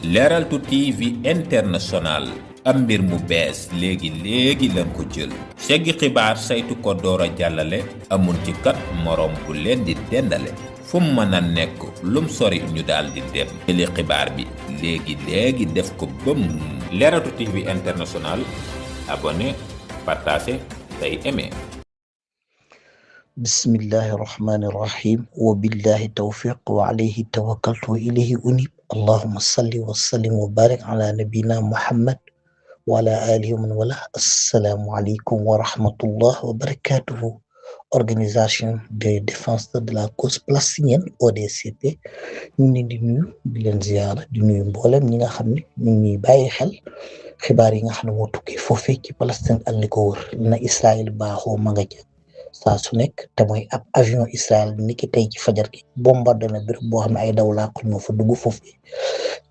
Leral TV International am mbir mu bees léegi lan ko jël seggi xibaar saytu ko doora jàllale amul ci kat morom bu leen di dendale fu mën a nekk lum sori ñu daal di dem jëli xibaar bi léegi def ko bëm Leral TV International abonné partagé tey aimé. bismillahi rahmani rahim wa billahi tawfiq wa alayhi tawakkaltu wa ilayhi unib allahumma salli wa sallim wa barik ala nabina muhammad wa ala alihi wa man wala. assalamu alaikum wa rahmatullah wa barakatuhu. Organisation de défense de la cause palestinienne ODCP ñu ngi leen di nuyu di leen ziyaara di nuyu mboolem ñi nga xam ne ñu ngi bàyyi xel xibaar yi nga xam ne moo tukki foofee ci Palestine ak li ko wër na Israël baaxoo ma nga ca saa su nekk te mooy ab avion Israël niki tey ci fajar gi bombardé na béréb boo xam ne ay daw làqu ñoo fa dugg foofu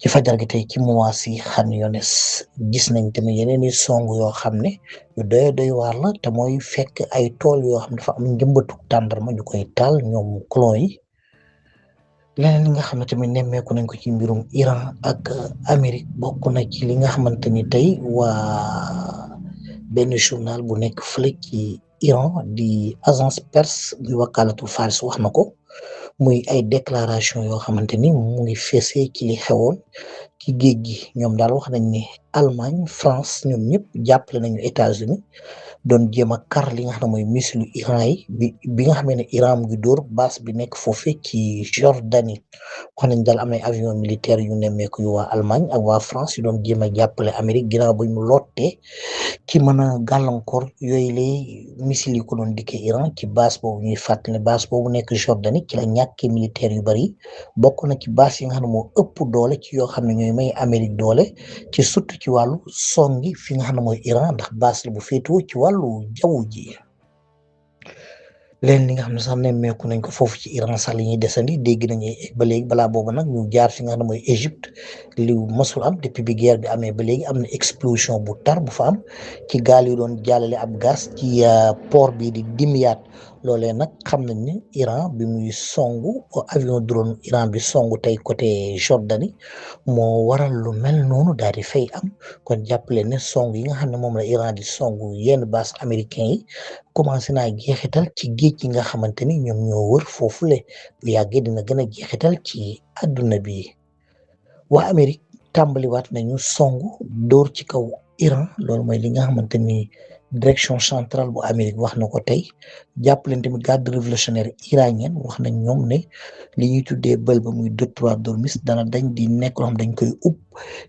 ci fajar gi tey ci mois si Khan Younis gis nañ tamit yeneen i song yoo xam ne yu doy waar la te mooy fekk ay tool yoo xam ne dafa am njëmbatu tàndarma ñu koy taal ñoom colon yi. leneen li nga xam ne tamit nemmeeku nañ ko ci mbirum Iran ak Amérique bokk na ci li nga xamante ni tey waa benn journal bu nekk fële ci Iran di agence perse muy wakalatul Faris wax na ko muy ay déclaration yoo xamante ni mu ngi feesee ci li xewoon ci géej gi ñoom daal wax nañ ni Allemagne France ñoom ñëpp jàppale nañu États-Unis doon jéem a kar li nga xam ne mooy missile Iran yi bi nga xamee ne Iran mu ngi dóor base bi nekk foofee ci Jordanie wax nañ daal am ay avion militaire yu nemmeeku yu waa Allemagne ak waa France yu doon jéem a jàppale Amérique ginnaaw ba ñu lottee ci mën a gàllankoor yooyu lay missile yi ko doon dikkee Iran ci base boobu ñuy fàttali ne base boobu nekk Jordanie ci la ñàkkee militaire yu bari bokk na ci base yi nga xam ne moo ëpp doole ci yoo xam ne ñooy may Amérique doole ci surtout ci wàllu songi fi nga xam ne mooy Iran ndax base la bu féetewoo ci wàllu jaww ji. leen li nga xam ne sax nemmeeku nañ ko foofu ci Iran sax li ñuy desandi dégg nañu ba léegi balaa boobu nag ñu jaar fi nga xam ne mooy Égypte li mosul am depuis bi guerre bi amee ba léegi am na explosion bu tar bu fa am ci gaal yu doon jàllale ab gaz ci port bii di Dimyat loolee nag xam nañ ne Iran bi muy songu avion drone Iran bi songu tey côté Jordanie moo waral lu mel noonu daal di fay am kon jàppale ne song yi nga xam ne moom la Iran di songu yenn base américain yi commencé naa jeexital ci géej gi nga xamante ni ñoom ñoo wër foofule bu yàggee dina gën a jeexital ci àdduna bi. waa Amérique tàmbaliwaat nañu songu dóor ci kaw Iran loolu mooy li nga xamante ni direction centrale bu Amérique wax na ko tey jàppaleen tamit garde révolutionnaire iranienne wax nañ ñoom ne li ñuy tuddee bël ba muy détroit d'Ormuz dana dañ di nekk loo xam dañ koy ub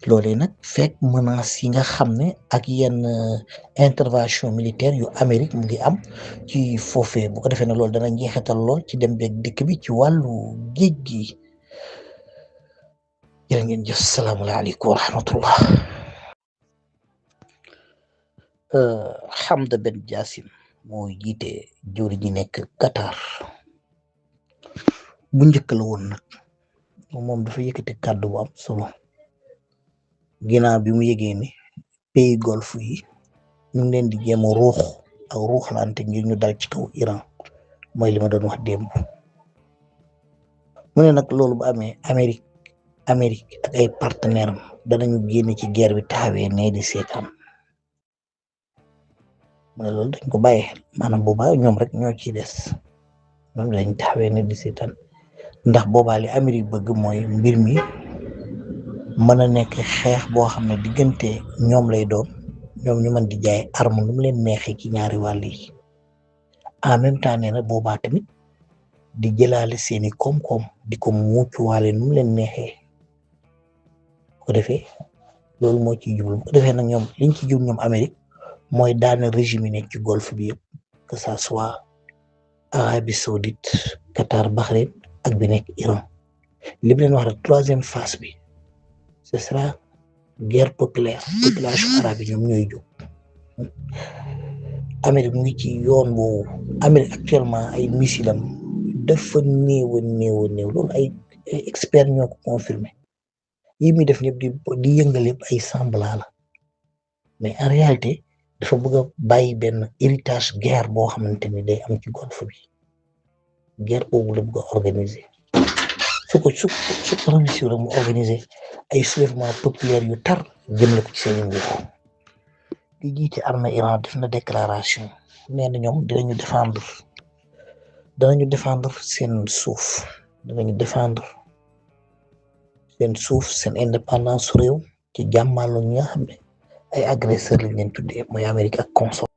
loolee nag fekk menaces yi nga xam ne ak yenn intervention militaire yu Amérique mu ngi am ci foofee bu ko defee ne loolu dana njeexital lool ci dem beeg dikk bi ci wàllu géej gi. jërë ngeen jëf salaamaaleykum wa rahmatullah. Hamda Ben Jassim moo jiite jëwri ñi nekk Qatar bu njëkk la woon nag moom dafa yëkkati kàddu bu am solo ginnaaw bi mu yëgee ni pays golfe yi ñu ngi leen di jéem a ruux ak ruuxlante ngir ñu dal ci kaw Iran mooy li ma doon wax démb mu ne nag loolu bu amee Amérique ak ay partenaire am danañu génn ci guerre bi taxawee nee di seetaan mu ne loolu dañ ko bàyyi xel maanaam boobaa ñoom rek ñoo ciy des ñoom dañ taxawee ne di seetaan ndax boobaa li Amérique bëgg mooy mbir mi mën a nekk xeex boo xam ne diggante ñoom lay doon ñoom ñu mën di jaay arme nu mu leen neexee ci ñaari wàll yi en même temps nee na boobaa tamit di jëlaale seeni koom-koom di ko muucuwaale nu mu leen neexee bu ko defee loolu moo ciy jublu bu ko defee nag ñoom liñ ci jublu ñoom Amérique mooy daana régime yi nekk ci golfe bi yëpp que ça soit Arabie Saoudite Qatar Bahreïn ak bi nekk Iran li mu leen wax rek troisième phase bi ce sera guerre populaire population arabe yi ñoom ñooy jóg Amérique mu ngi ci yoon boobu Amérique actuellement ay missilam dafa néew loolu ay experts ñoo ko confirmé yi muy def ñëpp di yëngal yëpp ay semblant la mais en réalité dafa bëgg a bàyyi benn héritage guerre boo xamante ni day am ci golfe bi guerre boobu la bëgg a organiser su ko réussir mu organiser ay soulèvement populaire yu tar jëmle ko ci seen nguur di jiite armée Iran def na déclaration nee na ñoom dinañu défendre seen suuf dinañu défendre seen suuf seen indépendance su réew ci jàmmalu ñi nga xam ne ay agresseur lañ leen tuddee mooy Amérique ak consort.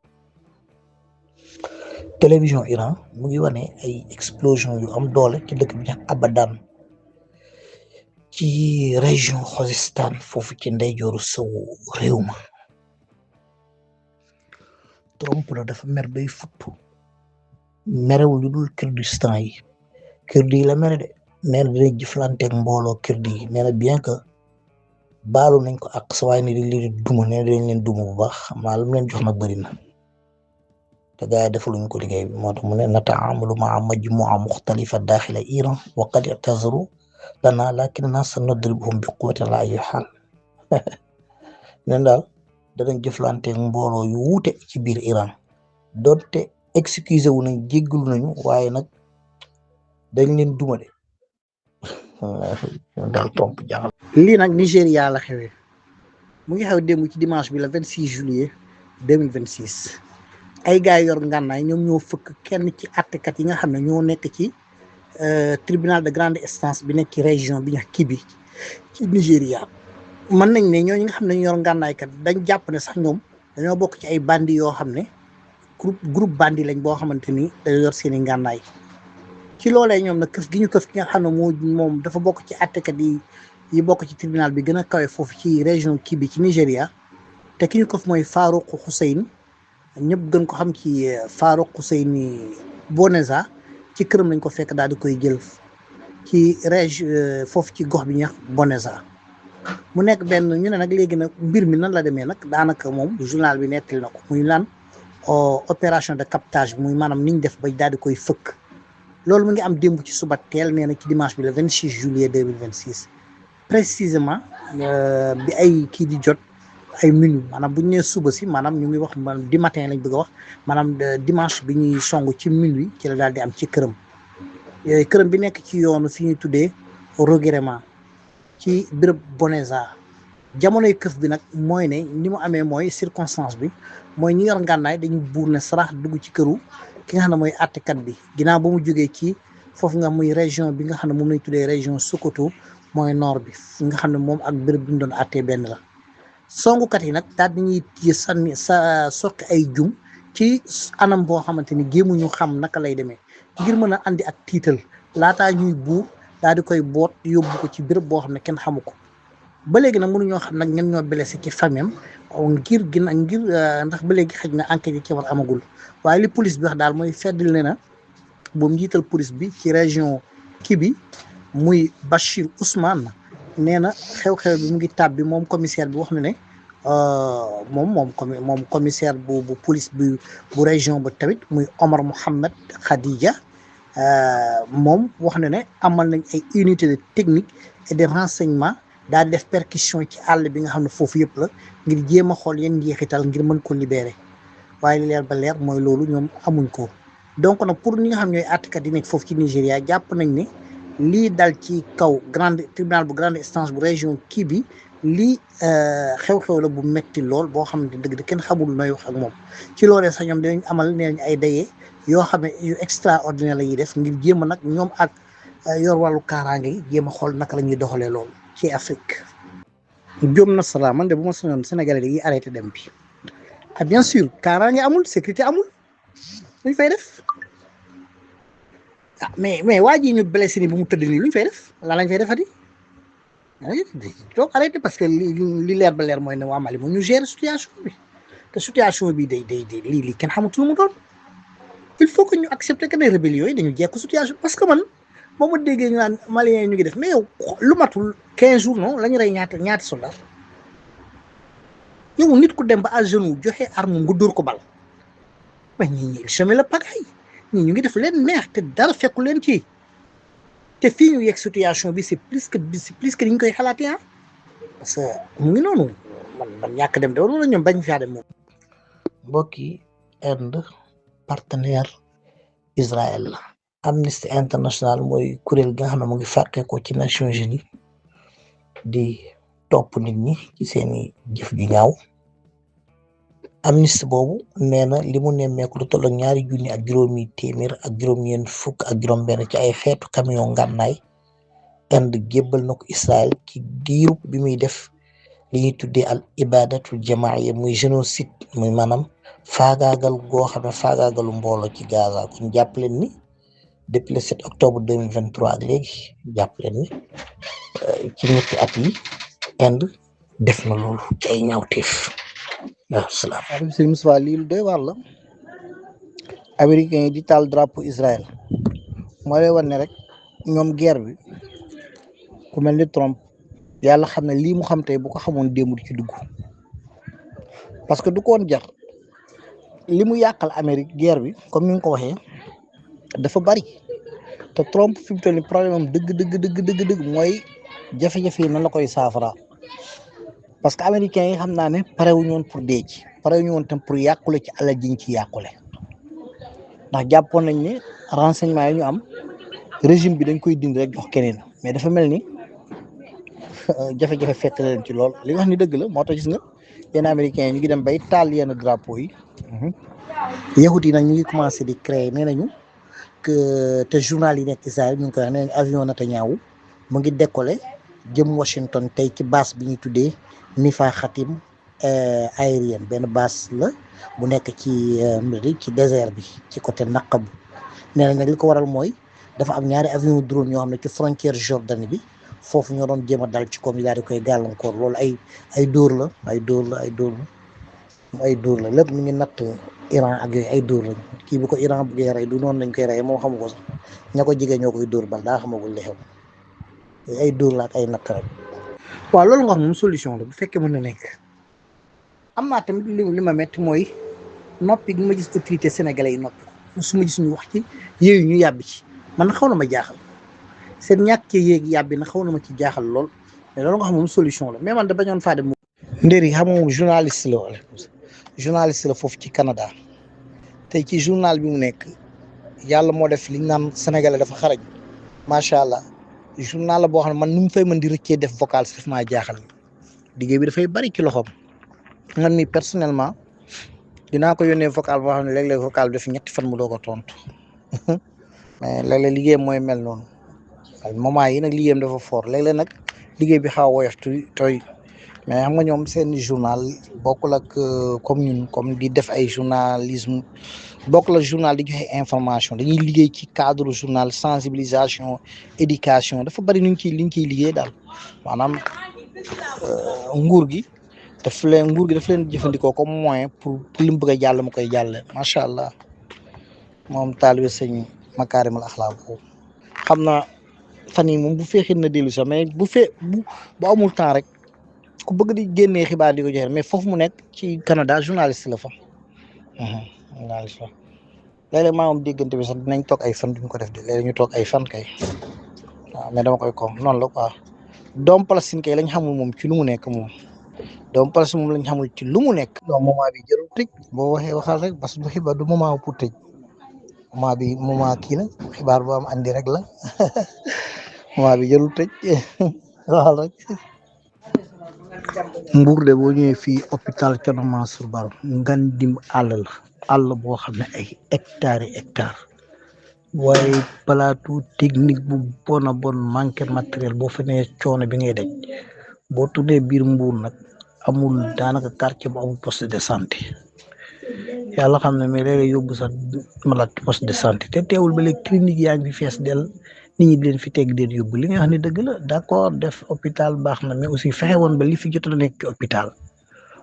télévision Iran mu ngi wane ay explosion yu am doole ci dëkk bi ñax Abadan ci région Khuzestan foofu ci ndeyjooru sowu réew ma. Trump la dafa mer bay futtu merewul lu dul Kurdistan yi kurdi yi la mere de nee na dinañ jëflanteeg mbooloo kurdi yi nee na bien que baalu nañ ko ak sa waay ne dañ leen duma nee na dañ leen duma bu baax maa lu mu leen jox nag bëri na te gars yi defaluñ ko liggéey bi moo tax mu ne nataamalu maa majmua muxtalifa daaxila Iran wa qad i'tazaru lana lakinna sanadribuhum bi quwwatin ala ayyi haal neen daal danañ jëflanteeg mbooloo yu wuute ci biir Iran doonte excusé wu nañ jéggalu nañu waaye nag dañ leen duma de daal Trump jaaxal. lii nag Nigéria la xewee mu ngi xew démb ci dimanche bi le 26 juillet 2026 ay gars yor ngànnaay ñoom ñoo fëkk kenn ci àttekat yi nga xam ne ñoo nekk ci tribunal de grande instance bi nekk ci région bi ñu wax Kebbi ci Nigéria. mën nañ ne ñooñu nga xam ne ñu yor ngànnaay kat dañ jàpp ne sax ñoom dañoo bokk ci ay bandi yoo xam ne groupe bandi lañ boo xamante ni dañoo yor seen i ngànnaay ci loolee ñoom nag këf gi ñu këf ki nga xam ne moom dafa bokk ci àttekat yi bokk ci tribunal bi gën a kawe foofu ci région Kebbi ci Nigéria te ki ñu këf mooy Farouk Hussein ñëpp gën ko xam ci Farouk Hussein Boneza ci këram lañ ko fekk daal di koy jël ci région foofu ci gox bi ñuy wax Boneza. mu nekk benn ñu ne nag léegi nag mbir mi nan la demee nag daanaka moom journal bi nettali na ko muy lan opération de captage muy maanaam niñ def ba daal di koy fëkk loolu mu ngi am démb ci suba teel nee na ci dimanche bi le 26 juillet 2026 précisément bi ay kii di jot ay minuit maanaam bu ñu nee suba si maanaam ñu ngi wax maanaam di matin lañ bëgg a wax maanaam dimanche bi ñuy song ci minuit ci la daal di am ci këram bi nekk ci yoonu fi ñuy tuddee Roguérema ci béréb Boneza jamonoy këf bi nag mooy ne ni mu amee mooy circonstance bi mooy ñi yor ngànnaay dañu buur ne sarax dugg ci këru ki nga xam ne mooy àttekat bi ginnaaw ba mu jógee ci foofu nga muy région bi nga xam ne moom lañ tuddee région Sokoto mooy nord bi nga xam ne moom ak béréb bi ñu doon àttee benn la songukat yi nag daal dañuy sànni sa soqi ay jum ci anam boo xamante ni géemuñu xam naka lay demee ngir mën a andi ak tiital laataa ñuy buur daal di koy boot yóbbu ko ci béréb boo xam ne kenn xamu ko ba léegi nag mënuñoo xam nag ñen ñoo blessé ci famille am ngir ndax ba léegi xëj na enquête yi ci war amagul waaye li police bi wax daal mooy feddil ne na boobu njiital police bi ci région Kebbi muy Bachir Ousmane nee na xew-xew bi mu ngi tàbbi moom commissaire bi wax na ne moom commissaire bu police bu région ba tamit muy Omar Mohamed Khadija moom wax na ne amal nañ ay unité de technique et de renseignement daal def perquisition ci àll bi nga xam ne foofu yëpp la ngir jéem a xool yeen njeexital ngir mën ko libérer waaye li leer ba leer mooy loolu ñoom amuñ ko donc nag pour ñi nga xam ñooy àttekat yi nekk foofu ci Nigéria jàpp nañ ne lii dal ci kaw tribunal bu grande instance bu région Kebbi lii xew-xew la bu metti lool boo xam ne dëgg kenn xamul nooy wax ak moom ci loolee sax ñoom dinañ amal nee nañ ay dayee yoo xam ne yu extraordinaire la ñuy def ngir jéem a nag ñoom ak yor wàllu kaaraange yi jéem a xool naka la ñuy doxalee loolu ci Afrique. Diom Nasra man de bu ma soñoon Sénégalais yi arrêté dem bi ah bien sûr kaaraange amul sécurité amul luñ fay def ah mais waa ji ñu blessé ni bu mu tëdd nii luñ fay def lan lañ fay defati donc arrêté parce que li leer ba leer mooy ne waa Mali moom ñu gérer situation bi te situation bi day lii kenn xamatu lu mu doon. il faut que ñu accepter que ne rébellions yi dañu jekku situation parce que man boo ma déggee ñu naan Maliens yi ñu ngi def mais yow lu matul 15 jours non la ñu rey ñaata soldat yow nit ku dem ba à genoux joxe arme nga dóor ko bal mais ñi chemin la pagaille ñi ñu ngi def leen neex te dara fekku leen ci te fii ñu yegg situation bi c'est plus que ni ñu koy xalaatee ah parce que mu ngi noonu man ñàkk dem de wala ñoom bañ faa dem moom. mbokk yi Inde partenaire Israël la Amnesty International mooy kuréel gi nga xam ne mu ngi fàqee ko ci Nations Unies di topp nit ñi ci seeni jëf ju ñaaw. Amnesty boobu nee na li mu nemmeeku lu toll ak 2,000 ak juróom-ñeent fukk ak juróom-benn ci ay xeetu camion ngànnaay Inde jébbal na ko Israël ci diirub bi muy def li ñuy tuddee al ibadatul jamaaya muy génocide muy maanaam faagaagal goo xam ne faagaagalu mbooloo ci Gaza kon jàpp leen ni depuis le 7 octobre 2023 ak léegi jàpp leen ni ci ñetti at yi Inde def na loolu ci ay ñaawteef. waaw salaamaaleykum sëñ Moussa lii lu doy waar la américains yi di taal drapeau Israël moo lay wan ne rek ñoom guerre bi ku mel ni Trump yàlla xam ne lii mu xam tey bu ko xamoon démb ci dugg parce que du ko woon jar li mu yàqal Amérique guerre bi comme ni nga ko waxee dafa bari te Trump fi mu toll nii problème am dëgg mooy jafe-jafe yi nan la koy saafara parce que américains yi xam naa ne parewuñu woon pour dee ci parewuñu woon tam pour yàqule ci alal jiñ ci yàqule ndax jàppoon nañ ne renseignement yi ñu am régime bi dañ koy dindi rek jox keneen mais dafa mel ni jafe-jafe fekk leen ci lool li nga wax ni dëgg la moo tax gis nga yenn américains yi ñu ngi dem bay taal yenn drapeau yi yahut yi nag ñu ngi commencé di créer nee nañu que te journal yi nekk Israël ñu ngi koy wax nee nañ avion Netanyahu mu ngi décoller jëm Washington tey ci base bi ñuy tuddee Nifa Khatim aérienne benn base la bu nekk ci désert bi ci côté Naqab nee nañ nag li ko waral mooy dafa am ñaari avion drone yoo xam ne ci frontière Jordanie bi foofu ñoo doon jéem a dal ci koom yi daal di koy gàllankoor loolu ay dóor la lépp mi ngi natt Iran ak yooyu ay dóor lañ kii bu ko Iran buggee rey du noonu lañ koy rey moom xamu ko sax ña ko jigéen ñoo koy dóor bal daa xamagul li xew ay dóor la ak ay natt rek. waaw loolu nga xam moom solution la bu fekkee mën na nekk am naa tamit li ma metti mooy noppi gi ma gis autorité sénégalais yi noppi ko su ma gis ñu wax ci yéeyu ñu yàbbi ci man xaw na ma jaaxal seen ñàkk yéeg yàbbi na xaw na ma ci jaaxal lool mais loolu nga xam moom solution la mais man da bañoon faa dem. ndéri xam nga moom journaliste la wala journaliste la foofu ci Canada tey ci journal bi mu nekk yàlla moo def li ñu naan sénégalais dafa xarañ macha allah journal la boo xam ne man nu mu fay mën di rëccee def vocal si daf maa jaaxal liggéey bi dafay bari ci loxoom man mi personnellement dinaa ko yónnee vocal boo xam ne léeg-léeg vocal bi def ñetti fan mu doog a tontu mais léeg-léeg liggéeyam mooy mel noonu moment yi nag liggéeyam dafa fort léeg-léeg nag liggéey bi xaw a woyof tooy mais xam nga ñoom seen journal bokkul ak comme ñun comme di def ay journalisme bokkul ak journal di joxe information dañuy liggéey ci cadre journal sensibilisation éducation dafa bari liñ ciy liggéey daal maanaam nguur gi daf leen jëfandikoo comme moyen pour li mu bëgg a jàll mu koy jàlle macha allah moom taalibe sëñ Makaarimul Axlaaq boobu xam naa fan yii moom bu feexee na dellu sax mais bu amul temps rek ku bëgg di génnee xibaar di ko joxe mais foofu mu nekk ci Canada journaliste la fa journaliste la léeg-léeg maa moom déggante bi sax dinañ toog ay fan duñ ko def de léeg-léeg ñu toog ay fan kay waaw mais dama koy ko noonu la quoi doom Palestine kay lañ xamul moom ci lu mu nekk moom doom Palestine moom lañ xamul ci lu mu nekk. non moment bi jarul tëj boo waxee waxal rek parce que du xibaar du moment pour tëj moment bi moment kii nag xibaar bu am andi rek la moment bi jarul tëj waxal rek. Mbour de boo ñëwee fii hôpital Thierno Mansour Ba ngan dim àll boo xam ne ay hectares waaye plateau technique bu bon a bon manqué matériel boo fa nee coono bi ngay daj boo tuddee biir Mbour nag amul daanaka quartier bu amul poste de santé yàlla xam ne mais léeg-léeg yóbbu sax malade poste de santé te teewul ba léegi clinique yaa ngi fi fees del nit ñi di leen fi teg den yóbbu li nga xam ne dëgg la d'accord def hôpital baax na mais aussi fexe woon ba li fi jot a nekk ci hôpital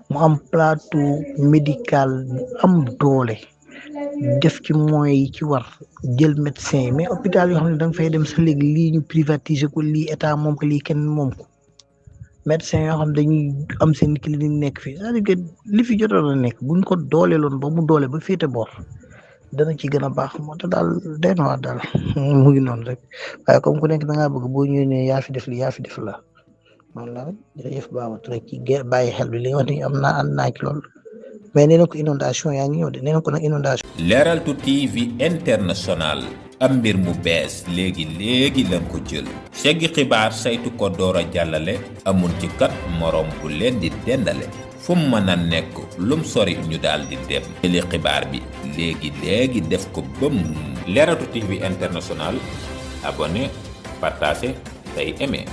mu am plateau médical bu am doole def ci moyens yi ci war jël médecin mais hôpital yoo xam ne da nga fay dem sa léegi lii ñu privatiser ko lii état moom ko lii kenn moom ko médecin yoo xam dañuy am seen clinique nekk fii c'est-à-dire que li fi jotoon a nekk buñ ko dooleeloon ba mu doole ba féete boor dana ci gën a baax moo tax daal day na daal mu ngi noonu rek waaye comme ku nekk da ngaa bëgg boo ñëwee ne yaa fi def la man la rek jërëjëf Baba Touré ci bàyyi xel bi li nga wax ni am naa ànd naa ci lool mais nee na ko inondation yaa ngi ñëw de nee na ko nag inondation. Leral TV International am mbir mu bees léegi lan ko jël seggi xibaar saytu ko door a jàllale amul ci kat moroom bu leen di dendale fu mu mën a nekk lum sori ñu daal di dem jëli xibaar bi léegi def ko bëm Leewtoo TV International abonné partagé tey aimé